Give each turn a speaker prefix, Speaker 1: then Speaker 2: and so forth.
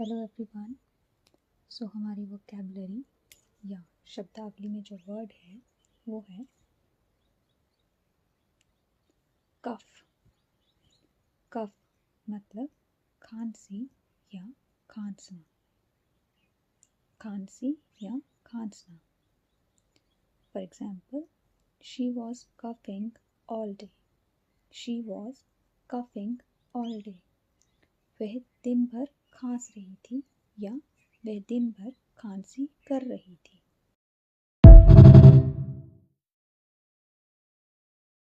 Speaker 1: Hello everyone. सो हमारी vocabulary या शब्दावली में जो वर्ड है वो है कफ। कफ मतलब खांसी या खांसना। खांसी या खांसना। For example, she was coughing all day. She was coughing all day. वह दिन भर खांस रही थी या वह दिन भर खांसी कर रही थी।